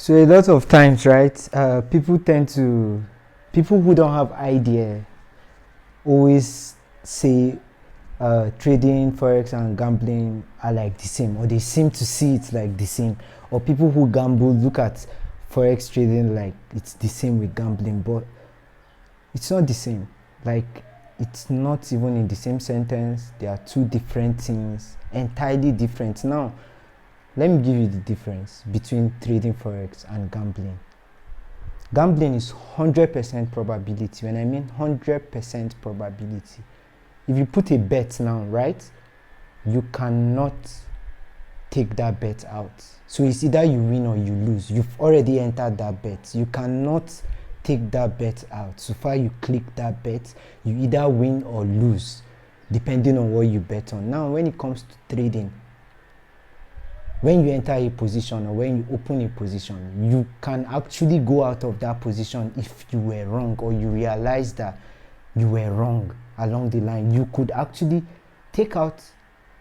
So a lot of times, right, people who don't have idea always say trading, forex, and gambling are like the same, or they seem to see it like the same. Or people who gamble look at forex trading like it's the same with gambling, but it's not the same. Like, it's not even in the same sentence. They are two different things, entirely different. Now, let me give you the difference between trading forex and gambling. Gambling is 100% probability. When I mean 100% probability, if you put a bet now, right, you cannot take that bet out. So it's either you win or you lose. You've already entered that bet. You cannot take that bet out. So far you click that bet, you either win or lose, depending on what you bet on. Now, when it comes to trading, when you enter a position or when you open a position, you can actually go out of that position if you were wrong, or you realize that you were wrong along the line. You could actually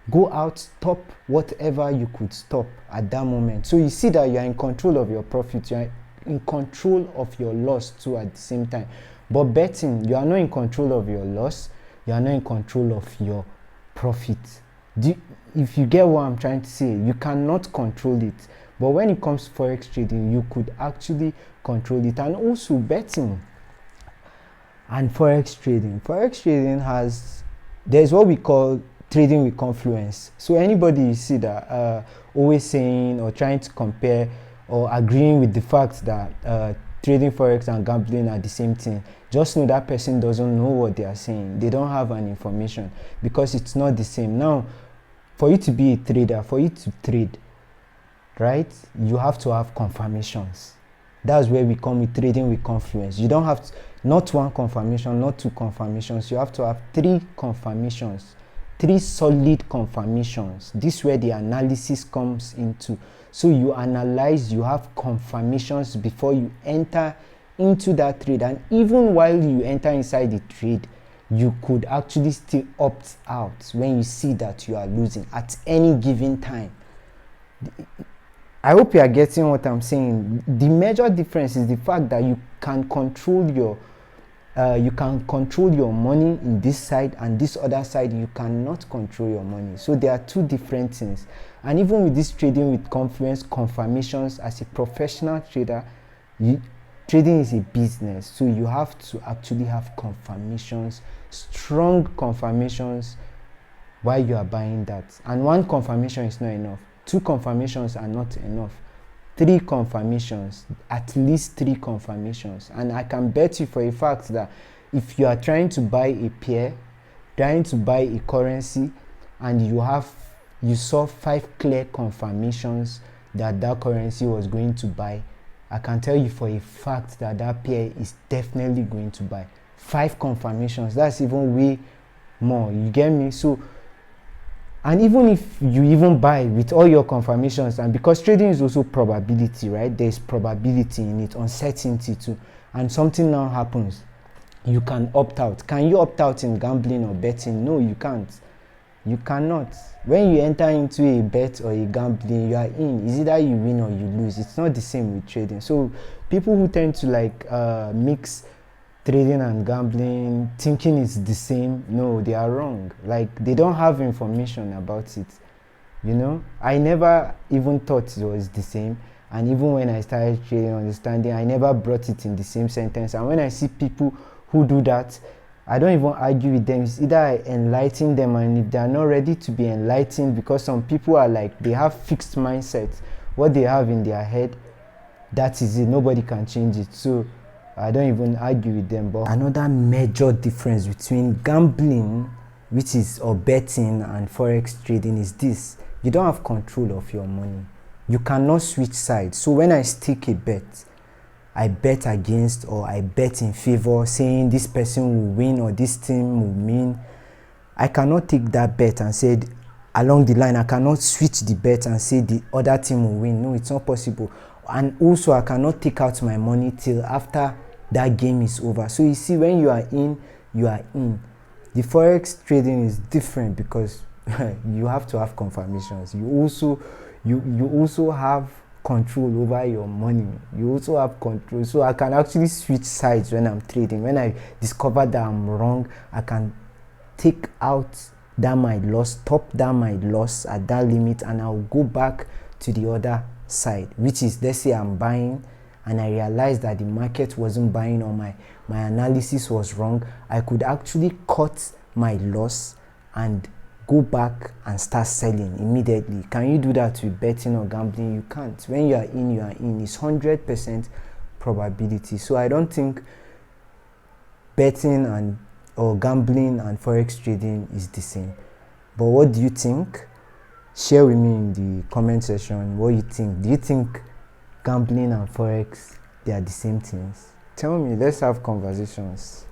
go out, stop whatever you could stop at that moment. So you see that you are in control of your profit, you are in control of your loss too at the same time. But betting, you are not in control of your loss, you are not in control of your profit. If you get what I'm trying to say, you cannot control it. But when it comes to forex trading, you could actually control it. And also betting and forex trading there's what we call trading with confluence. So anybody you see that always saying or trying to compare or agreeing with the fact that trading forex and gambling are the same thing, just know that person doesn't know what they are saying. They don't have an information, because it's not the same. Now, for you to be a trader, for you to trade, right, you have to have confirmations. That's where we come with trading with confluence. You don't have not one confirmation, not two confirmations. You have to have three confirmations, three solid confirmations. This is where the analysis comes into. So you analyze, you have confirmations before you enter into that trade. And even while you enter inside the trade, you could actually still opt out when you see that you are losing at any given time. I hope you are getting what I'm saying. The major difference is the fact that you can control your money in this side, and this other side you cannot control your money. So there are two different things. And even with this trading with confirmations, as a professional trader, trading is a business, so you have to actually have confirmations, strong confirmations, while you are buying that. And one confirmation is not enough. Two confirmations are not enough. Three confirmations, at least three confirmations. And I can bet you for a fact that if you are trying to buy a pair, trying to buy a currency, and you saw 5 clear confirmations that that currency was going to buy, I can tell you for a fact that that pair is definitely going to buy. 5 confirmations, that's even way more, you get me? So, and even if you even buy with all your confirmations, and because trading is also probability, right? There's probability in it, uncertainty too, and something now happens, you can opt out. Can you opt out in gambling or betting? No, you can't. You cannot. When you enter into a bet or a gambling, you are in. It's either you win or you lose. It's not the same with trading. So people who tend to mix trading and gambling, thinking it's the same, no, they are wrong. Like, they don't have information about it. You know, I never even thought it was the same. And even when I started trading, understanding, I never brought it in the same sentence. And when I see people who do that, I don't even argue with them. It's either I enlighten them, and if they are not ready to be enlightened, because some people are like, they have fixed mindsets. What they have in their head, that is it. Nobody can change it. So I don't even argue with them. But another major difference between gambling, or betting, and forex trading is this: you don't have control of your money. You cannot switch sides. So when I stake a bet, I bet against or I bet in favor, saying this person will win or this team will win. I cannot take that bet and say along the line, I cannot switch the bet and say the other team will win. No, it's not possible. And also, I cannot take out my money till after that game is over. So you see, when you are in, you are in. The forex trading is different because you have to have confirmations. You also have control over your money. You also have control. So I can actually switch sides when I'm trading. When I discover that I'm wrong, I can take out down my loss, top down my loss at that limit, and I'll go back to the other side, which is, let's say I'm buying and I realized that the market wasn't buying, or my analysis was wrong. I could actually cut my loss and go back and start selling immediately. Can you do that with betting or gambling? You can't. When you are in, you are in. It's 100% probability. So I don't think betting and or gambling and forex trading is the same. But what do you think? Share with me in the comment section what you think. Do you think gambling and forex, they are the same things? Tell me, let's have conversations.